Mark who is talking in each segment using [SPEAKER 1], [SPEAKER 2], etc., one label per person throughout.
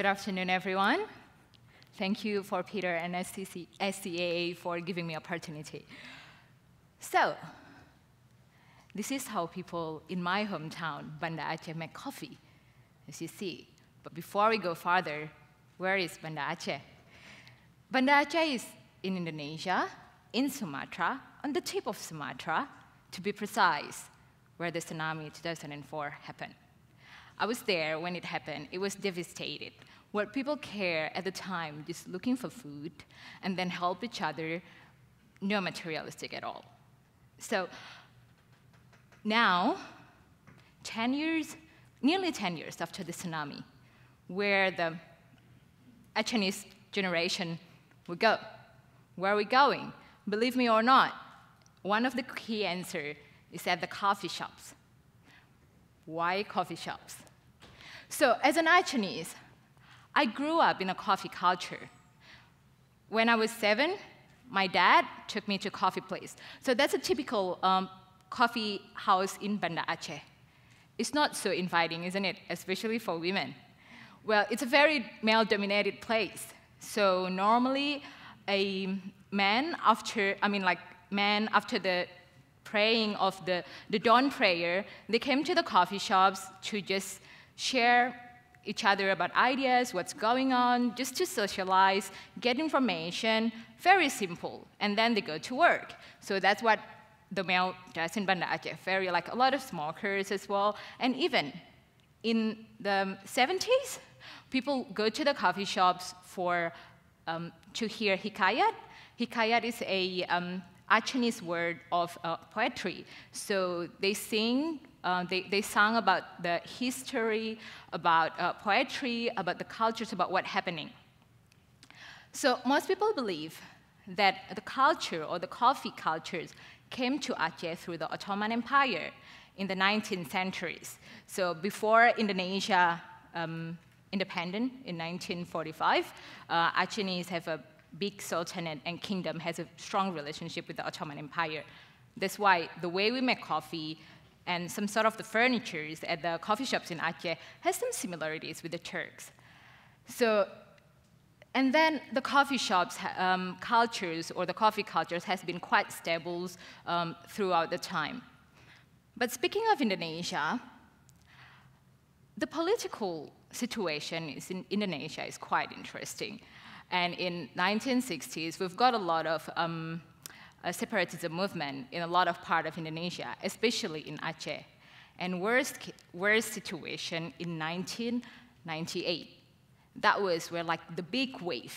[SPEAKER 1] Good afternoon, everyone. Thank you for Peter and SCAA for giving me opportunity. So, this is how people in my hometown, Banda Aceh, make coffee, as you see. But before we go farther, where is Banda Aceh? Banda Aceh is in Indonesia, in Sumatra, on the tip of Sumatra, to be precise, where the tsunami 2004 happened. I was there when it happened. It was devastated. What people care at the time, just looking for food, and then help each other, no materialistic at all. So now, 10 years, nearly 10 years after the tsunami, where the Achenese generation would go. Where are we going? Believe me or not, one of the key answers is at the coffee shops. Why coffee shops? So as an Achenese, I grew up in a coffee culture. When I was 7, my dad took me to a coffee place. So that's a typical coffee house in Banda Aceh. It's not so inviting, isn't it? Especially for women. Well, it's a very male-dominated place. So normally, a man after the praying of the dawn prayer, they came to the coffee shops to just share each other about ideas, what's going on, just to socialize, get information, very simple, and then they go to work. So that's what the male does in Banda Aceh, very like a lot of smokers as well, and even in the 70s, people go to the coffee shops for to hear hikayat. Hikayat is a Achenese word of poetry. So they sing, they sang about the history, about poetry, about the cultures, about what's happening. So most people believe that the culture or the coffee cultures came to Aceh through the Ottoman Empire in the 19th centuries. So before Indonesia independent in 1945, Achenese have a big sultanate and kingdom has a strong relationship with the Ottoman Empire. That's why the way we make coffee and some sort of the furniture at the coffee shops in Aceh has some similarities with the Turks. So, and then the coffee shops cultures or the coffee cultures has been quite stable throughout the time. But speaking of Indonesia, the political situation in Indonesia is quite interesting. And in 1960s, we've got a lot of separatism movement in a lot of part of Indonesia, especially in Aceh. And worst situation in 1998. That was where like the big wave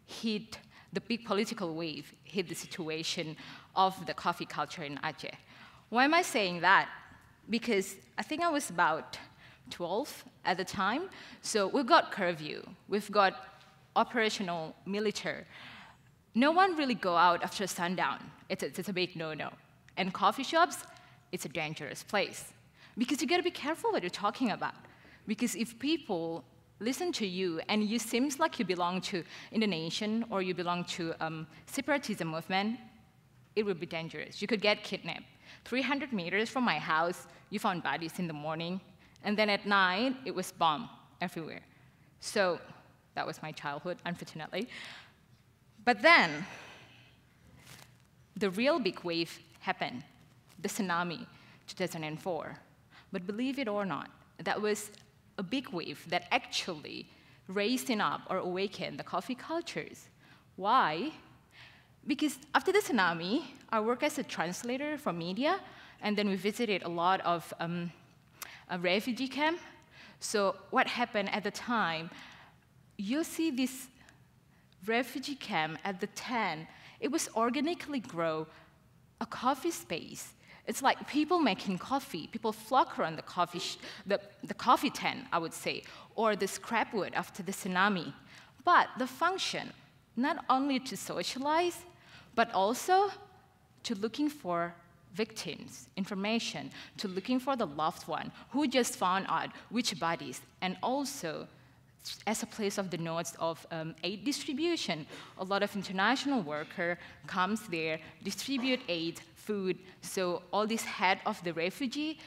[SPEAKER 1] hit, the big political wave hit the situation of the coffee culture in Aceh. Why am I saying that? Because I think I was about 12 at the time. So we've got curfew, we've got operational military. No one really go out after sundown. It's a big no-no. And coffee shops, it's a dangerous place. Because you gotta be careful what you're talking about. Because if people listen to you and you seems like you belong to Indonesian or you belong to separatism movement, it would be dangerous. You could get kidnapped. 300 meters from my house, you found bodies in the morning, and then at night, it was bombed everywhere. So that was my childhood, unfortunately. But then, the real big wave happened, the tsunami, 2004. But believe it or not, that was a big wave that actually raised up or awakened the coffee cultures. Why? Because after the tsunami, I worked as a translator for media, and then we visited a lot of a refugee camp. So what happened at the time, you see this refugee camp at the tent, it was organically grow a coffee space. It's like people making coffee. People flock around the coffee tent, I would say, or the scrap wood after the tsunami. But the function, not only to socialize, but also to looking for victims, information, to looking for the loved one who just found out which bodies, and also as a place of the nodes of aid distribution. A lot of international worker comes there, distribute aid, food. So all these head of the refugee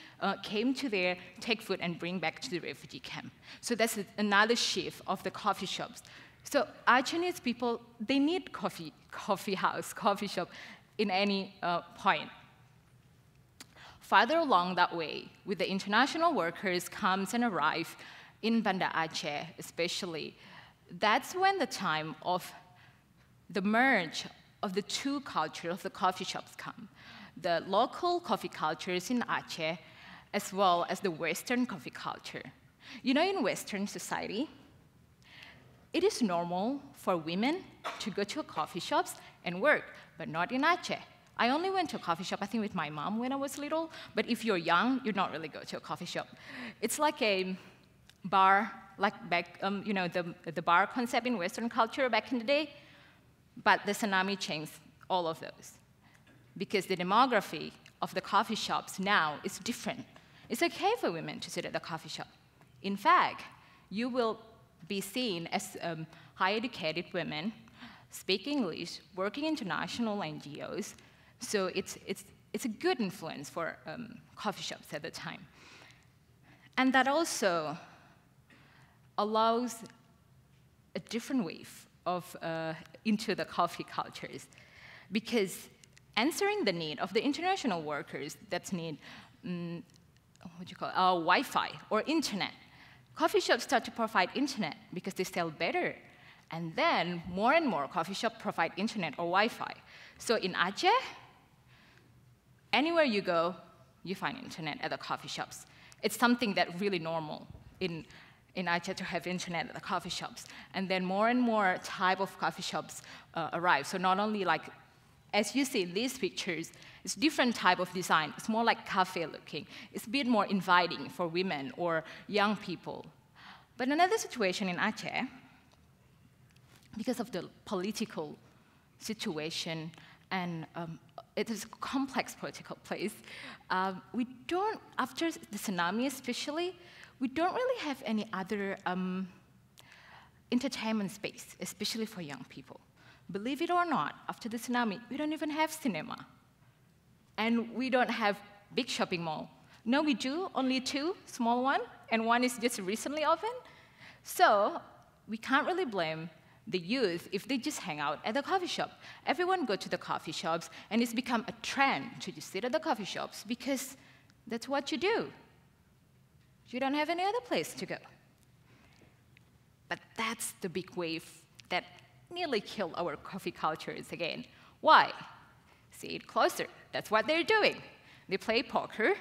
[SPEAKER 1] came to there, take food and bring back to the refugee camp. So that's another shift of the coffee shops. So Achenese people, they need coffee house, coffee shop in any point. Farther along that way, with the international workers comes and arrive in Banda Aceh, especially, that's when the time of the merge of the two cultures of the coffee shops come. The local coffee cultures in Aceh, as well as the Western coffee culture. You know, in Western society, it is normal for women to go to coffee shops and work, but not in Aceh. I only went to a coffee shop, I think, with my mom when I was little, but if you're young, you don't really go to a coffee shop. It's like a bar, like back, you know, the bar concept in Western culture back in the day, but the tsunami changed all of those. Because the demography of the coffee shops now is different. It's okay for women to sit at the coffee shop. In fact, you will be seen as high-educated women, speak English, working international NGOs, so it's a good influence for coffee shops at the time. And that also allows a different wave of into the coffee cultures, because answering the need of the international workers that need Wi-Fi or internet, coffee shops start to provide internet because they sell better. And then more and more coffee shops provide internet or Wi-Fi. So in Aceh, anywhere you go, you find internet at the coffee shops. It's something that's really normal in Aceh to have internet at the coffee shops. And then more and more type of coffee shops arrive. So not only like, as you see in these pictures, it's different type of design. It's more like cafe looking. It's a bit more inviting for women or young people. But another situation in Aceh, because of the political situation and it is a complex political place, we don't, after the tsunami especially, we don't really have any other entertainment space, especially for young people. Believe it or not, after the tsunami, we don't even have cinema. And we don't have big shopping mall. No, we do, only 2, small one, and one is just recently opened. So we can't really blame the youth if they just hang out at the coffee shop. Everyone go to the coffee shops, and it's become a trend to just sit at the coffee shops because that's what you do. You don't have any other place to go. But that's the big wave that nearly killed our coffee cultures again. Why? See it closer. That's what they're doing. They play poker,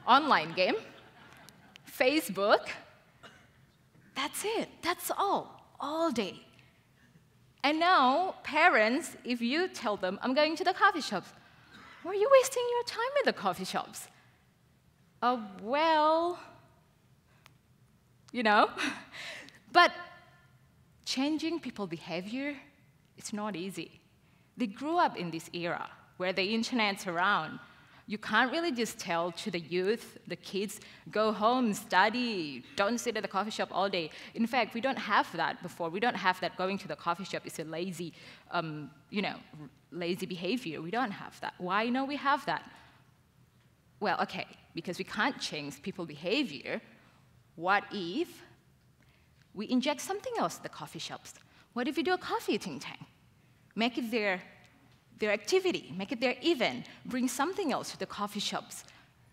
[SPEAKER 1] online game, Facebook. That's it. That's all day. And now, parents, if you tell them, I'm going to the coffee shops, why are you wasting your time at the coffee shops? Well, you know. But changing people's behavior, it's not easy. They grew up in this era where the internet's around. You can't really just tell to the youth, the kids, go home, study, don't sit at the coffee shop all day. In fact, we don't have that before. We don't have that going to the coffee shop is a lazy, lazy behavior. We don't have that. Why don't we have that? Well, okay, because we can't change people's behavior. What if we inject something else at the coffee shops? What if we do a coffee eating tank? Make it their activity, make it their event, bring something else to the coffee shops,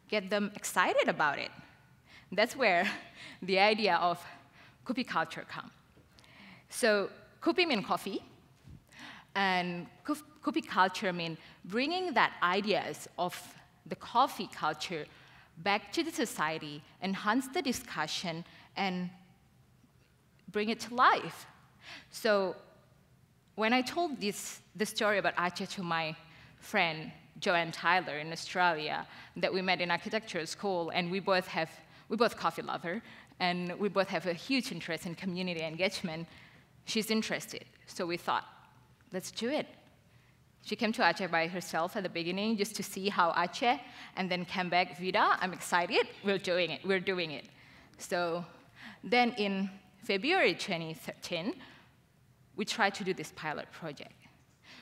[SPEAKER 1] get them excited about it. That's where the idea of Kupi culture comes. So Kupi means coffee, and Kupi culture means bringing that ideas of the coffee culture back to the society, enhance the discussion, and bring it to life. So when I told the story about Aceh to my friend, Joanne Tyler in Australia, that we met in architecture school, and we both coffee lover, and we both have a huge interest in community engagement, she's interested. So we thought, let's do it. She came to Aceh by herself at the beginning just to see how Aceh, and then came back, Vida, I'm excited, we're doing it. So then in February 2013, we tried to do this pilot project.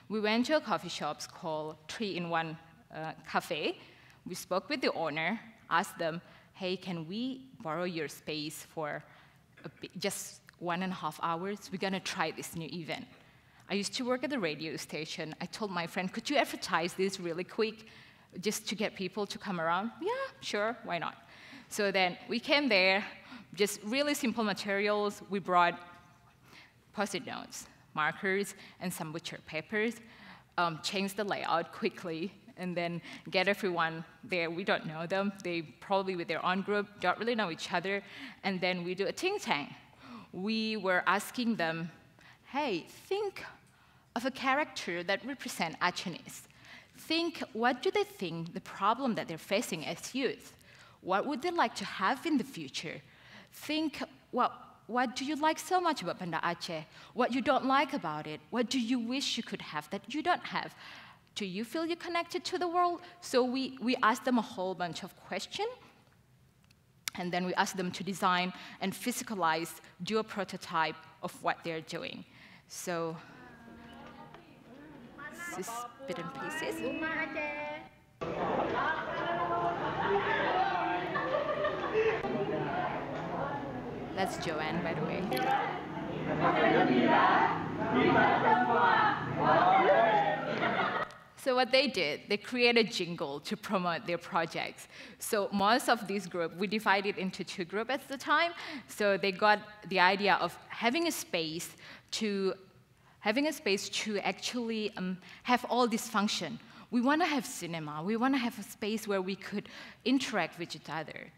[SPEAKER 1] We went to a coffee shop called 3-in-1 Cafe. We spoke with the owner, asked them, hey, can we borrow your space for just 1.5 hours? We're going to try this new event. I used to work at the radio station. I told my friend, could you advertise this really quick just to get people to come around? Yeah, sure, why not? So then we came there, just really simple materials. We brought Post-it notes, markers, and some butcher papers, changed the layout quickly, and then get everyone there. We don't know them. They probably with their own group, don't really know each other. And then we do a think tank. We were asking them, hey, think of a character that represents Acehnese. Think, what do they think the problem that they're facing as youth? What would they like to have in the future? Think, what do you like so much about Banda Aceh? What you don't like about it? What do you wish you could have that you don't have? Do you feel you're connected to the world? So we asked them a whole bunch of questions, and then we asked them to design and physicalize, do a prototype of what they're doing. So this is bit and pieces. That's Joanne, by the way. So what they did, they created a jingle to promote their projects. So most of this group, we divided into 2 groups at the time. So they got the idea of having a space to actually have all this function. We want to have cinema. We want to have a space where we could interact with each other.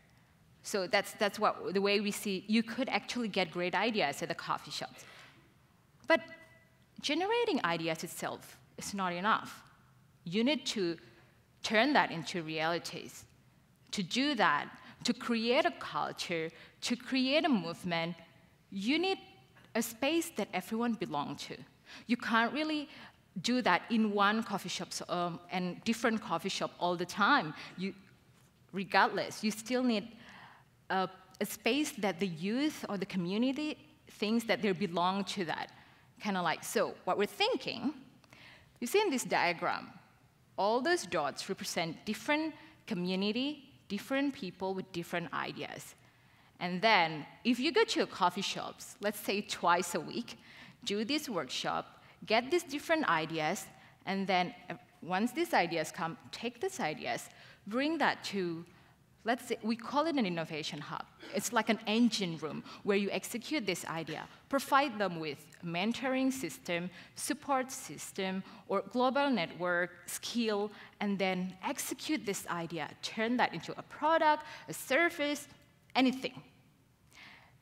[SPEAKER 1] So that's what the way we see you could actually get great ideas at the coffee shops. But generating ideas itself is not enough. You need to turn that into realities. To do that, to create a culture, to create a movement, you need a space that everyone belongs to. You can't really do that in one coffee shop and different coffee shop all the time. Regardless, you still need a space that the youth or the community thinks that they belong to that. Kind of like, so what we're thinking, you see in this diagram, all those dots represent different community, different people with different ideas. And then, if you go to a coffee shops, let's say twice a week, do this workshop, get these different ideas, and then once these ideas come, take these ideas, bring that to, let's say, we call it an innovation hub. It's like an engine room where you execute this idea, provide them with mentoring system, support system, or global network, skill, and then execute this idea, turn that into a product, a service, anything.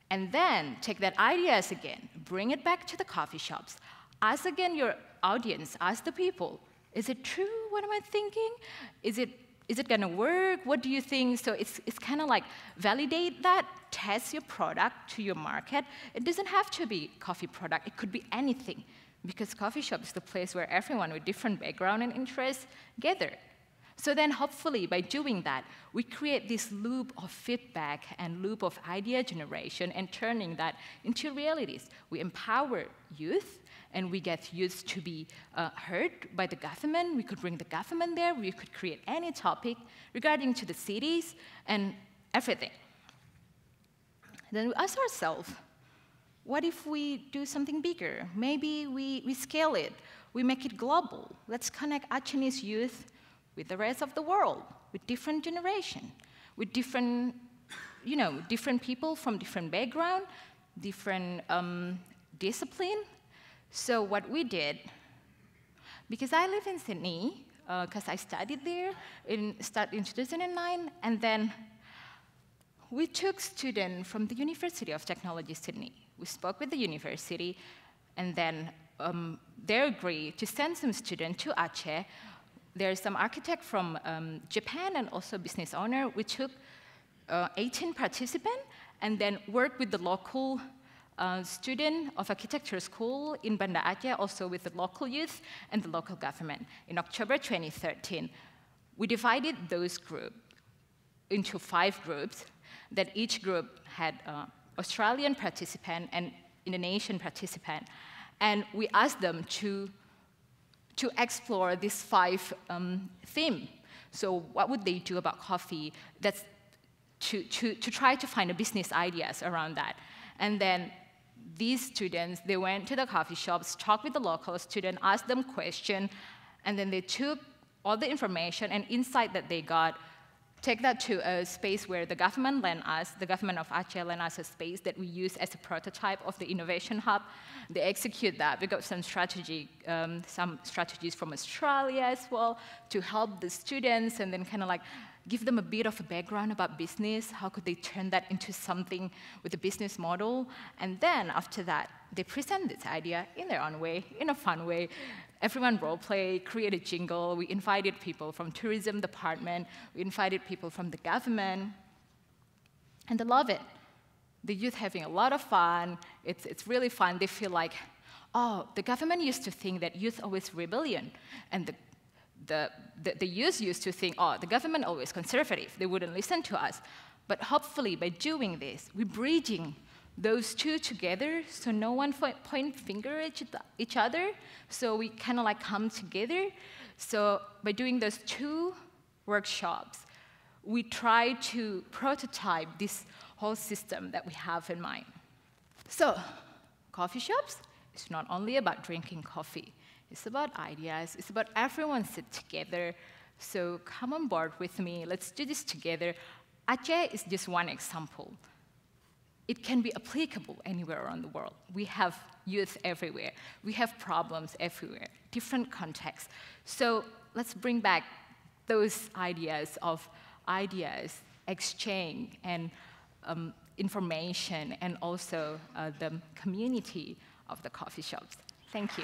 [SPEAKER 1] And then take that ideas again, bring it back to the coffee shops, ask again your audience, ask the people, is it true? What am I thinking? Is it going to work? What do you think? So it's kind of like validate that, test your product to your market. It doesn't have to be coffee product. It could be anything, because coffee shop is the place where everyone with different background and interests gather. So then hopefully by doing that, we create this loop of feedback and loop of idea generation and turning that into realities. We empower youth, and we get youth to be heard by the government. We could bring the government there. We could create any topic regarding to the cities and everything. Then we ask ourselves, what if we do something bigger? Maybe we scale it. We make it global. Let's connect Acehnese youth with the rest of the world, with different generation, with different, different people from different background, different discipline. So what we did, because I live in Sydney, because I studied there in 2009, and then we took students from the University of Technology, Sydney. We spoke with the university, and then they agreed to send some students to Aceh. There's some architect from Japan and also business owner. We took 18 participants, and then worked with the local student of architecture school in Banda Aceh, also with the local youth and the local government. In October 2013, we divided those groups into 5 groups, that each group had Australian participant and Indonesian participant, and we asked them to explore this 5 theme. So what would they do about coffee? That's to try to find business ideas around that. And then these students, they went to the coffee shops, talked with the local students, asked them questions, and then they took all the information and insight that they got, take that to a space where the government lent us, the government of Aceh lent us a space that we use as a prototype of the innovation hub. They execute that. We got some strategies from Australia as well to help the students and then kind of like give them a bit of a background about business. How could they turn that into something with a business model? And then after that, they present this idea in their own way, in a fun way. Everyone role play, create a jingle. We invited people from tourism department. We invited people from the government. And they love it. The youth having a lot of fun. It's really fun. They feel like, oh, the government used to think that youth always rebellion. And the youth used to think, oh, the government always conservative. They wouldn't listen to us. But hopefully, by doing this, we're bridging those two together, so no one point finger at each other, so we kind of like come together. So by doing those 2 workshops, we try to prototype this whole system that we have in mind. So coffee shops, it's not only about drinking coffee. It's about ideas. It's about everyone sit together. So come on board with me. Let's do this together. Aceh is just one example. It can be applicable anywhere around the world. We have youth everywhere. We have problems everywhere, different contexts. So let's bring back those ideas of exchange, and information, and also the community of the coffee shops. Thank you.